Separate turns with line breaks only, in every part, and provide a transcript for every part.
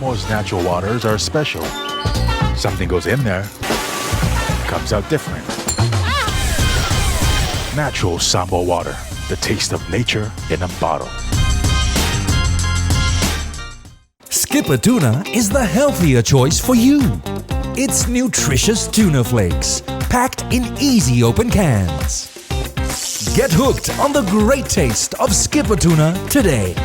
Most natural waters are special. Something goes in there, comes out different. Natural Samoa water, the taste of nature in a bottle.
Skipper Tuna is the healthier choice for you. It's nutritious tuna flakes, packed in easy open cans. Get hooked on the great taste of Skipper Tuna today.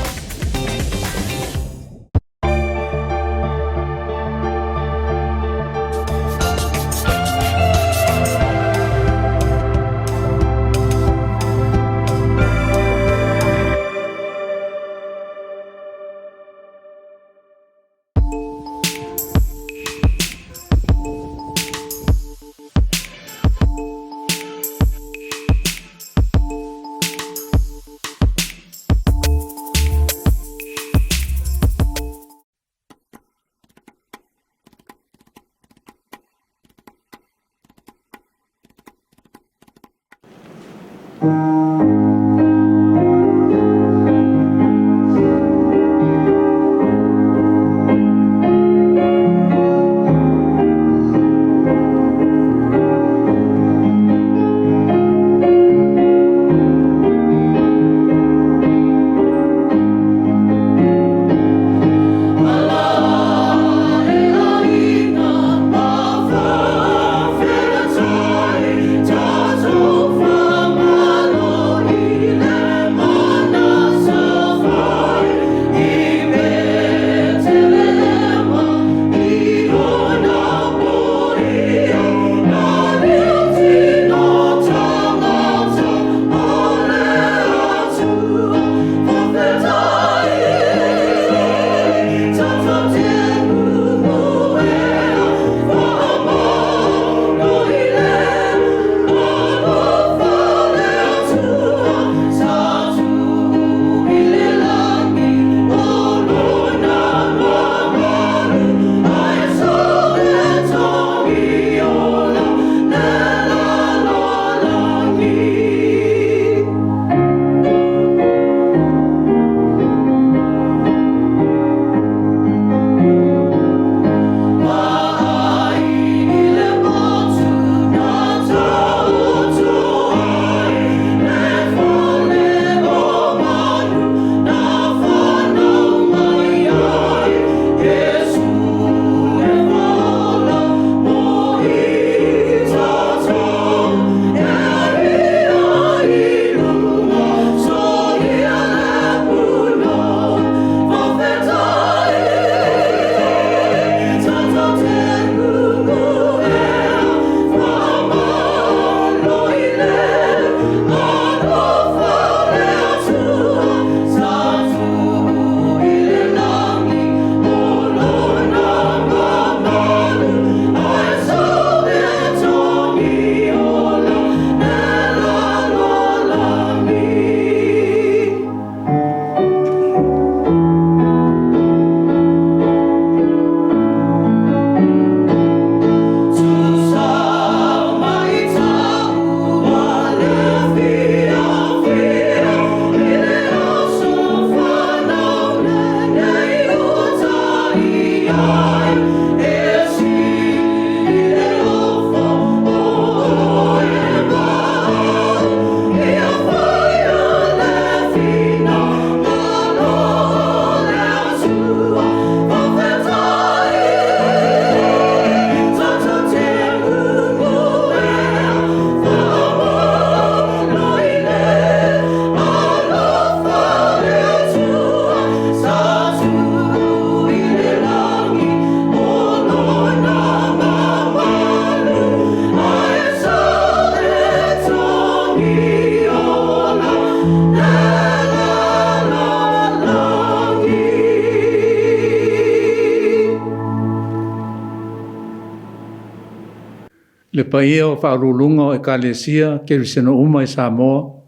Le paia o whaarulunga o ekalesia kerisena uma i Samoa.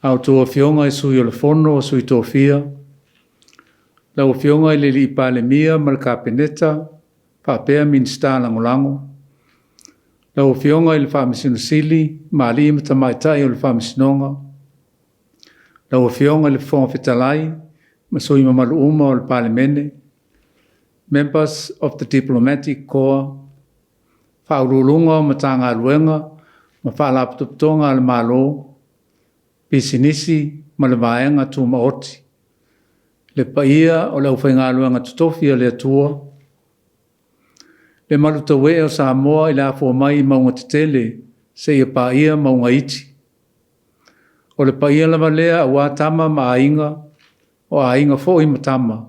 Au tua fionga i sui o le fono o sui tofia. Lau fionga i le li palemia mal kapeneta, whapea minsta langolango. Lau fionga i le whaamisino sili, maali imata maitai o le whaamisinonga. Lau fionga i le fonga fetalai, ma sui mamalu uma o le palemene. members of the diplomatic corps, whaurulunga ma tanga luenga, ma whaalaptuptonga le malo, pisinisi ma le vaenga tu maoti. Le paia o le uwhainga luenga tutofia le atua. Le malutawe o Samoa i le afua mai maunga tetele se ia paia maunga iti. O le paia lama lea a wātama ma ainga o ainga fo i matama.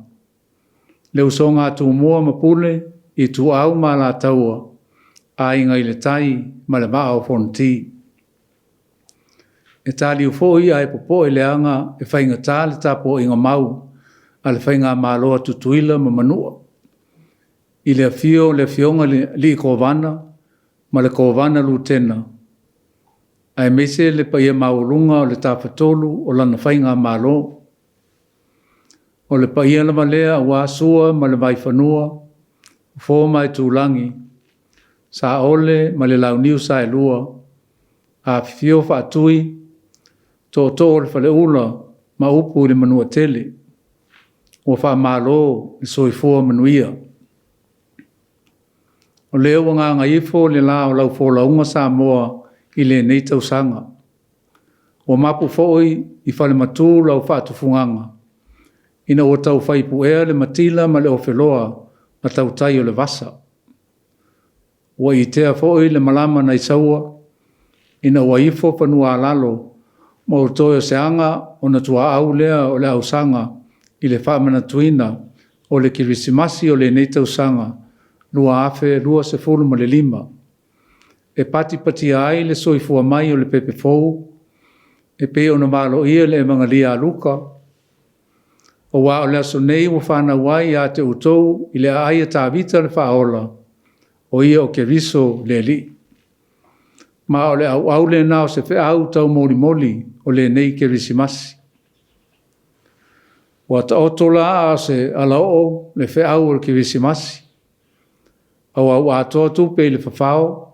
Le usonga atu mua ma pule i tu au ma la taua ainga i le tai ma le maa o fonti. E tali ufo i a e popo e leanga e whainga tā le tapo inga mau a le whainga māloa tutuila ma manua. I le afio le fionga li kovana ma le kovana lutena. Ai mese le paia maulunga o le tawhatolu o lana whainga mālo. O le paia lama lea wa sua ma le waifanua, fō mai tūlangi, sa ole ma le launiu sa e lua, a fio whaatui, tō tō le whale ula ma upu le manua tele, o wha mālo le soifua manuia. O leo wanga ngaifo le la o lau fōlaunga Samoa i le nei tausanga. O mapu fōi i whale matu lau whaatufunganga. Ina o tau whaipu ea le matila ma le ofeloa ma tau tai o le vasa. Ua i tea fōi le malama na isaua, ina ua ifo panua alalo, ma o toio se anga o na tua au lea o le ausanga i le whamana tuina o le kirisimasi o le nei tausanga, lua afe, lua se fulu ma le lima. E pati ai le soifua mai o le pepe fōu, e pe o na malo ia le mangalia aluka, o wa o le aso nei wa whana wai a te utou i le aia tāwita le whaola, o ia o ke riso le li. Ma o le au le nao se whi au tau moli o le nei ke risimasi. Wa ta otola a se alao le whi au o ke risimasi. Au au atoa tupe i le whawhao,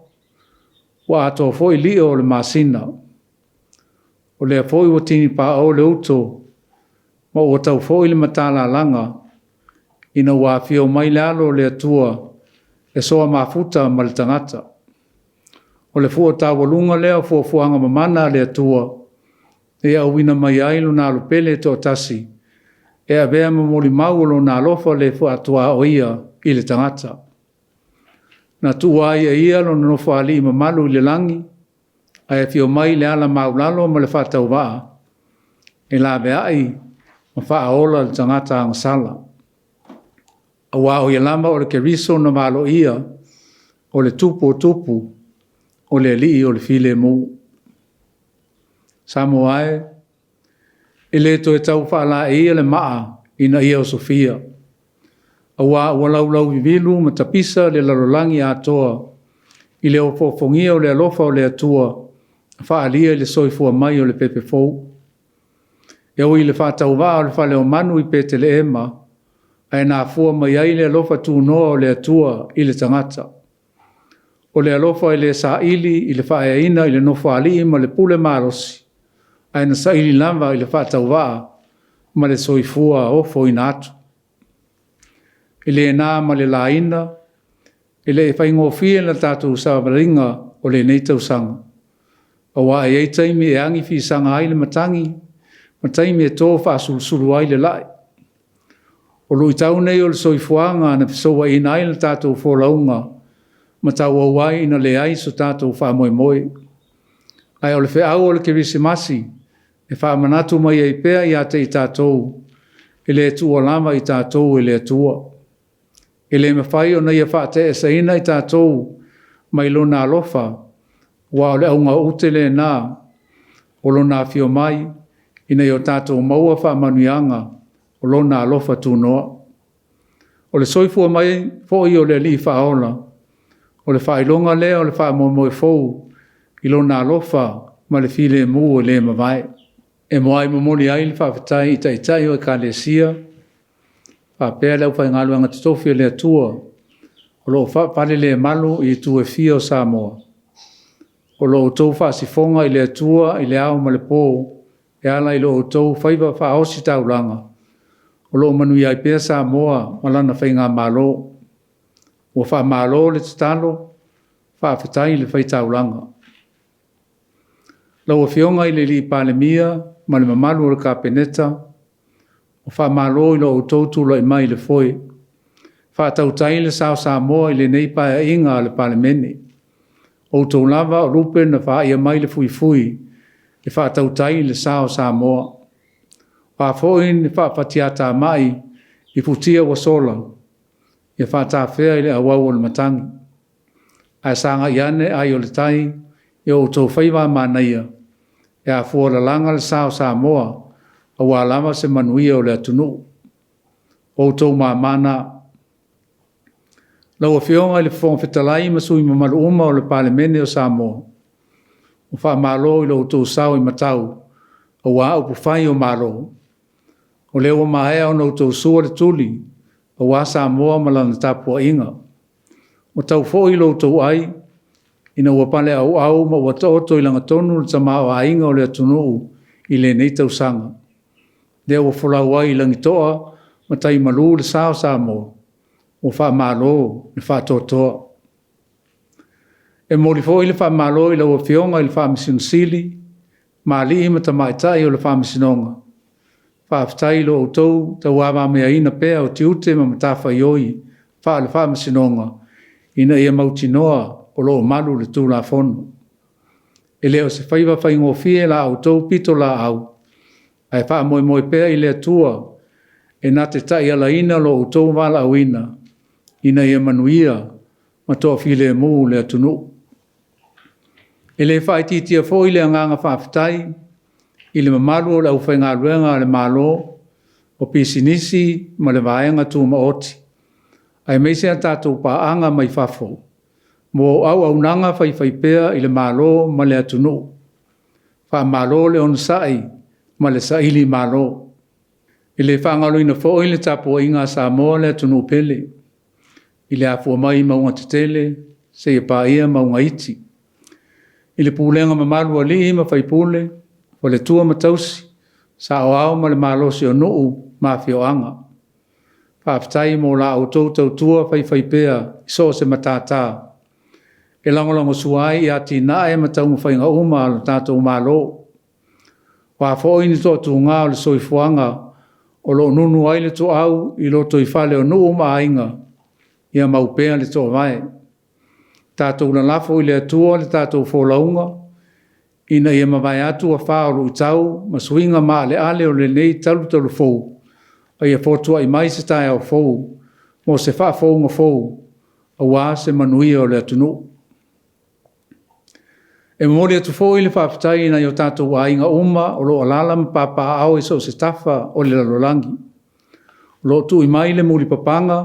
wa atoa fo i li o le masina. O le a fo i wa tini pa o le uto, ma o tau fo i le matala langa, ina wa fio mai le alo le atua, e soa mafuta ma le tangata. O le fua tawalunga lea fua fuanga mamana le atua, e au wina mai ailu na alupele to tasi, e a vea mamoli maulo na alofa le fua atua o ia i le tangata. Na tua ia ia lo na nofa ali mamalu i le langi, a e fio mai le ala maulalo ma le fatau waa, e la vea ai, ma faa ola le tangata ang sala. A waa o lama o le ke riso na malo ia, o le tupu, o le li o le file mu. Samoa e le to e tau faa la ia le maa ina ia o Sofia. A waa o lau vivilu ma tapisa le lalolangi atoa, i le ofofongia o le alofa o le atua, faa lia le soifua mai o le pepe fou. E o i le whātau wā o le whale o manu i pete le ema, ai nā fua mai ai le alofa tū noa o le atua i le tangata. O le alofa i le sa ili i le whae ina i le nofa ali ma le pule marosi, ai na sa ili lamba i le whātau wā ma le soifua ofo i nātu. I le nā ma le la ina, i le whaingofia na tātou sa maringa o le neitau sanga. A wā e taimi e angi fi sanga ai le matangi, ma taimi e tō whaasulu ai le lai. O lui tau nei o le soifuanga na pisoa ina ai le tātou wholaunga, ma tau au ai ina le ai so tātou whaamoe. Ai o le whaau o le kirisimasi, e whaamanatu mai e pēa i ate i tātou, e le tua lama i tātou e le tua. E le mawhai o nei a whaate e sa ina i tātou, mai lona alofa, wa o le aunga ute le nā, o lona fio mai, ina i o tātou maua whaamanuianga, o lona alofa tūnoa. O le soifua mai, fo i o le li whaola, o le whailonga lea o le whaamoe fou, i lona alofa, ma le file mu o le mawai. E moai mamoli ai le whawhetai i taitai o e ka le sia, whapea leu whaingalu anga titofi le atua, o lo whapale le malu i tu e fia o Samoa. O lo tau whaasifonga i le atua, i le au ma le pō, e ala i lo tau whaiva whaosi taulanga. o lo manuia i pea Samoa malana whainga malo. O wha malo le tatalo, wha awhitai le whaitaulanga. Lau Afioga i le li palemia, ma le mamalu o le kapeneta, o wha malo i lo utoutu lo i mai le foe. Wha tautai le sao Samoa i le nei paia inga le palemene. O tau lava o lupe na wha ia mai le fui fui, e wha tautai le sao Samoa. Wha foin e wha patiata mai i putia wa sola, e wha ta whea i le awau o le matangi. Ai sanga iane ai o le tai, e o tau whaiwa manaia, e a fuora langa le sao Samoa, a wālama se manuia o le atunu. O tau mamana. Lau Afioga i le whongwhetalai masui mamalu uma o le palemene o Samoa. O wha malo i lo tau sao i matau, o wā upu whai o malo. O leo mahea o no tau sua le tuli, o wā Samoa malana tapua inga. O tau fo i lo tau ai, ina ua pale au au ma ua taoto i langa tonu le tamao a inga o le atunu i le nei tau sanga. Dea ua folau ai i langi toa, ma tai malu le sao Samoa. O wha malo le wha totoa. E mori fo i le wha malo i lau Afioga i le wha misinosili, ma li ima ta maitai o le wha misinonga. Wha aftai lo au tau, ta wawa mea ina pea o tiute ma matafa ioi, wha le wha misinonga, ina ia mautinoa o lo malu le tū la fono. E leo se whaiva whaingofie la au tau pito la au, ai wha moe moe pea i le atua, e nā te tai ala ina lo au tau wala au ina ia manuia, ma toa file mu le atunu. E le whaititia fo i le anganga whaafitai, i le mamalu o le au whainga ruenga le malo, o pisinisi ma le vaenga tu maoti. Ai meise a tātou paanga mai whafo. Mo au nanga whaipea i le malo ma le atunu. Wha malo le onasai ma le saili malo. I le whangalo ina fo i le tapo inga Samoa le atunu pele. I le afua mai maunga tetele, se ia pa ia maunga iti. I le pūlenga mamalu ali ma whaipule, o le tua matausi, sa o au ma le malosi o nuu ma Afioga. Whaaftai mo la au tau tua whaipea, iso se matata. E langolongo suai i ati nae matau mwhainga uma alo tātou malo. Whafo ini tō tu ngā o le soifuanga, o lo nunu ai le tō au, i lo tō i whale o nuu ma ainga, ia maupea le tō vai. Tātou na lafo i le atua le tātou wholaunga, ina ia mawai atu a whaoru i tau, ma suinga maa le ale o le nei talu fou, a ia fōtua i mai se tae au fou, mo se wha founga fou, a wā se manuia o le atunu. E mori atu fou i le whaafitai na i o tātou a inga uma, o lo alala ma papa au i so se tafa o le lalolangi. O lo tu i mai le muli papanga,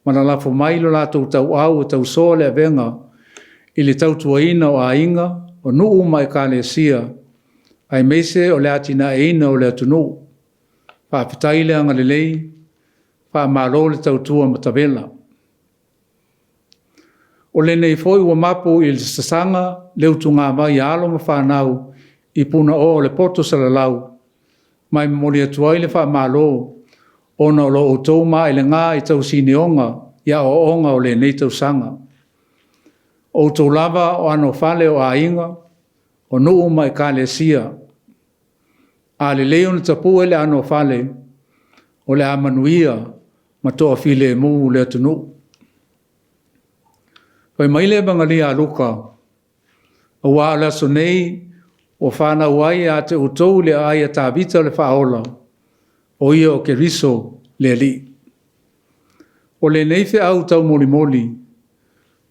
ma na lafo mai lo lātou tau au e tau soa le avenga, i le tau tuaina o a inga, o nuu mai ka le sia, ai meise o le atina e ina o le atunu, whaafitai le anga le lei, wha malo le tau tua matavela. O le nei foi ua mapu i le sasanga, leu tunga mai alo ma whanau, i puna o le poto salalau, mai mori atuai le wha malo, ona o lo o tau mai le ngā i tau sineonga, ia o onga o le nei tau sanga. O tau lava o ano whale o a inga, o nuu mai ka le sia. A le leo na tapu e le ano whale, o le amanuia, ma toa file mu le atunu. Pai maile bangali a luka, o wā la sonei, o whana uai a te utou le ai a tāvita le whaola, o ia o ke riso le li. O le neife au tau moli moli,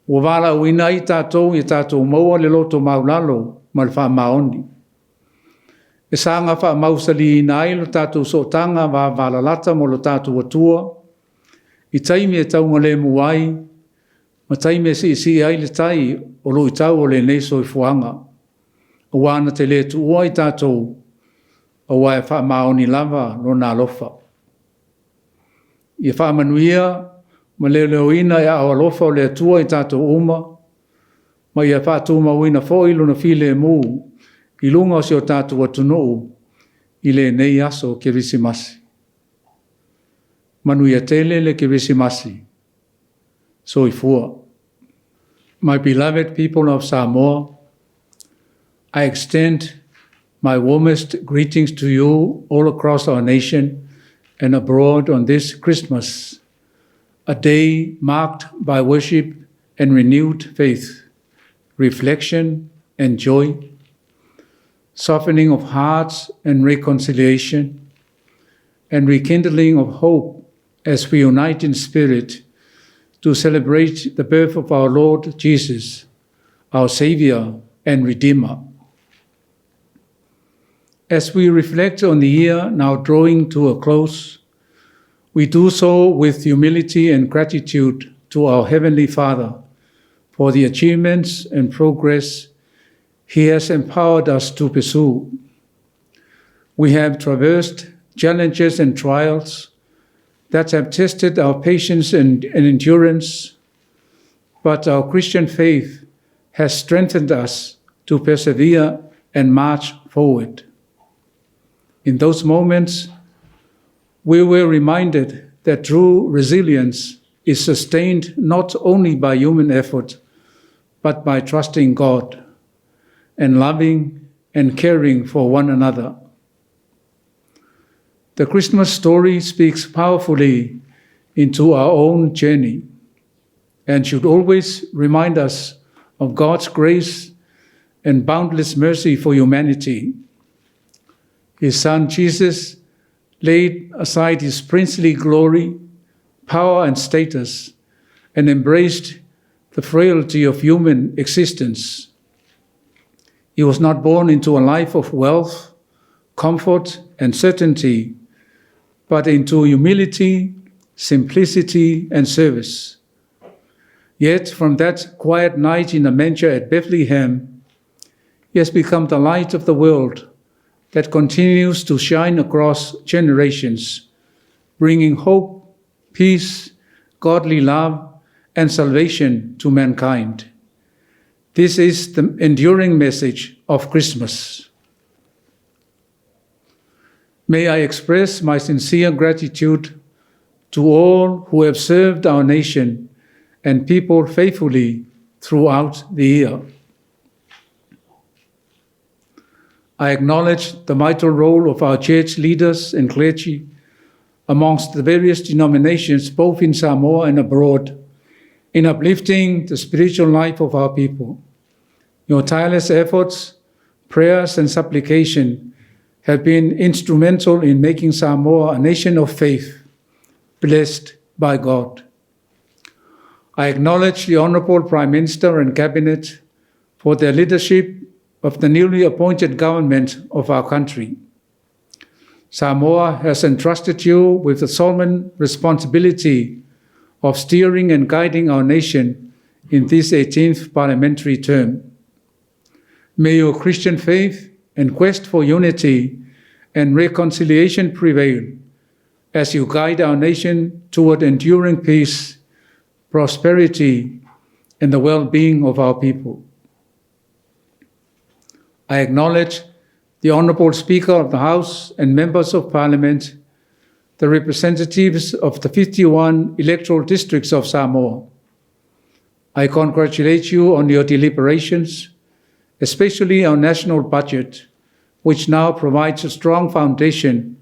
o wala uina i tātou i tātou maua le loto maulalo ma le wha maoni. E sanga wha mausali i nai lo tātou sotanga wa wala lata mo lo tātou atua, i taimi e tau ngale muai, ma taimi e si ai le tai o lo i tau o le neiso i fuanga. O wana te le tu ua i tātou, o wai wha maoni lava lo nā lofa. I wha manuia, ma leo ina e awa lofa o le atua i tātou uma, ma ia whātua mawina fo ilo na file mu, i lunga o si o tātou atunu, i le nei aso ke risimasi. Manuia tele le kirisimasi. Soifua. My beloved people of Samoa, I extend my warmest greetings to you all across our nation and abroad on this Christmas, a day marked by worship and renewed faith, reflection and joy, softening of hearts and reconciliation, and rekindling of hope as we unite in spirit to celebrate the birth of our Lord Jesus, our Savior and Redeemer. As we reflect on the year now drawing to a close, we do so with humility and gratitude to our Heavenly Father for the achievements and progress He has empowered us to pursue. We have traversed challenges and trials that have tested our patience and endurance, but our Christian faith has strengthened us to persevere and march forward. In those moments, we were reminded that true resilience is sustained not only by human effort, but by trusting God and loving and caring for one another. The Christmas story speaks powerfully into our own journey and should always remind us of God's grace and boundless mercy for humanity. His Son Jesus laid aside his princely glory, power, and status, and embraced the frailty of human existence. He was not born into a life of wealth, comfort, and certainty, but into humility, simplicity, and service. Yet from that quiet night in a manger at Bethlehem, he has become the light of the world that continues to shine across generations, bringing hope, peace, godly love, and salvation to mankind. This is the enduring message of Christmas. May I express my sincere gratitude to all who have served our nation and people faithfully throughout the year. I acknowledge the vital role of our church leaders and clergy amongst the various denominations, both in Samoa and abroad, in uplifting the spiritual life of our people. Your tireless efforts, prayers, and supplication have been instrumental in making Samoa a nation of faith, blessed by God. I acknowledge the Honourable Prime Minister and Cabinet for their leadership of the newly appointed government of our country. Samoa has entrusted you with the solemn responsibility of steering and guiding our nation in this 18th parliamentary term. May your Christian faith and quest for unity and reconciliation prevail as you guide our nation toward enduring peace, prosperity, and the well-being of our people. I acknowledge the Honourable Speaker of the House and Members of Parliament, the representatives of the 51 electoral districts of Samoa. I congratulate you on your deliberations, especially our national budget, which now provides a strong foundation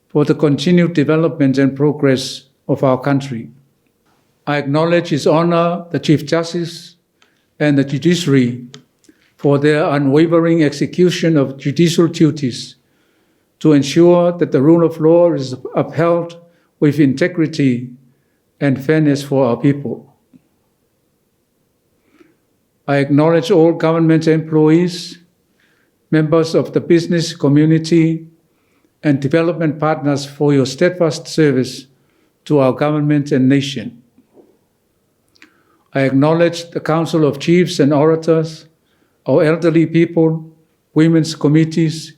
for the continued development and progress of our country. I acknowledge His Honour, the Chief Justice, and the Judiciary for their unwavering execution of judicial duties to ensure that the rule of law is upheld with integrity and fairness for our people. I acknowledge all government employees, members of the business community, and development partners for your steadfast service to our government and nation. I acknowledge the Council of Chiefs and Orators, our elderly people, women's committees,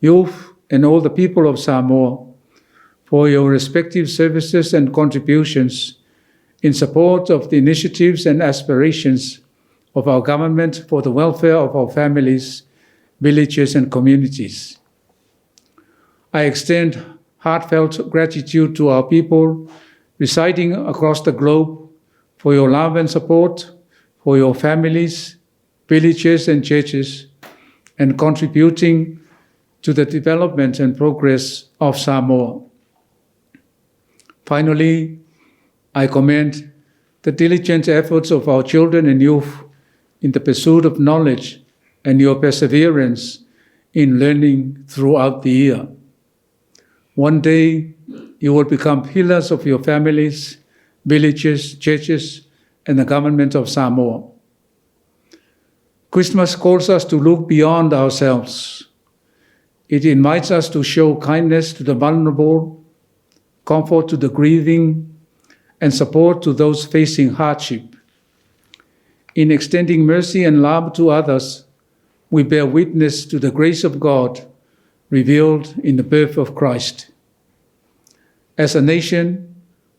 youth, and all the people of Samoa for your respective services and contributions in support of the initiatives and aspirations of our government for the welfare of our families, villages, and communities. I extend heartfelt gratitude to our people residing across the globe for your love and support, for your families, villages, and churches, and contributing to the development and progress of Samoa. Finally, I commend the diligent efforts of our children and youth in the pursuit of knowledge and your perseverance in learning throughout the year. One day, you will become pillars of your families, villages, churches, and the government of Samoa. Christmas calls us to look beyond ourselves. It invites us to show kindness to the vulnerable, comfort to the grieving, and support to those facing hardship. In extending mercy and love to others, we bear witness to the grace of God revealed in the birth of Christ. As a nation,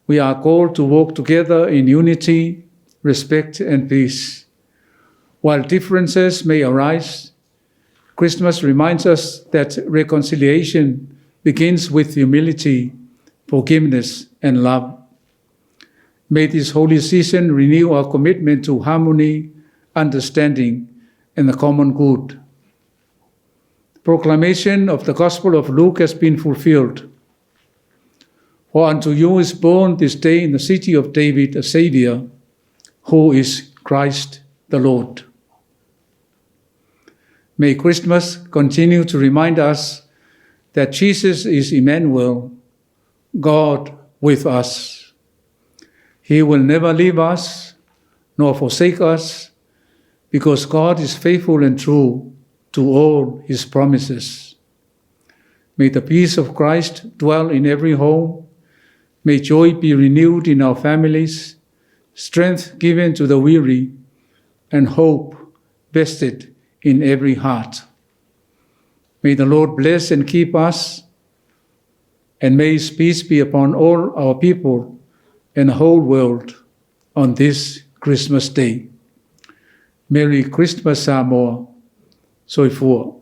we are called to walk together in unity, respect, and peace. While differences may arise, Christmas reminds us that reconciliation begins with humility, forgiveness, and love. May this holy season renew our commitment to harmony, understanding, and the common good. The proclamation of the Gospel of Luke has been fulfilled. For unto you is born this day in the city of David a Savior, who is Christ the Lord. May Christmas continue to remind us that Jesus is Emmanuel, God with us. He will never leave us nor forsake us, because God is faithful and true to all his promises. May the peace of Christ dwell in every home. May joy be renewed in our families, strength given to the weary, and hope vested in every heart. May the Lord bless and keep us, and may his peace be upon all our people and the whole world on this Christmas Day. Merry Christmas, Samoa. Soifua.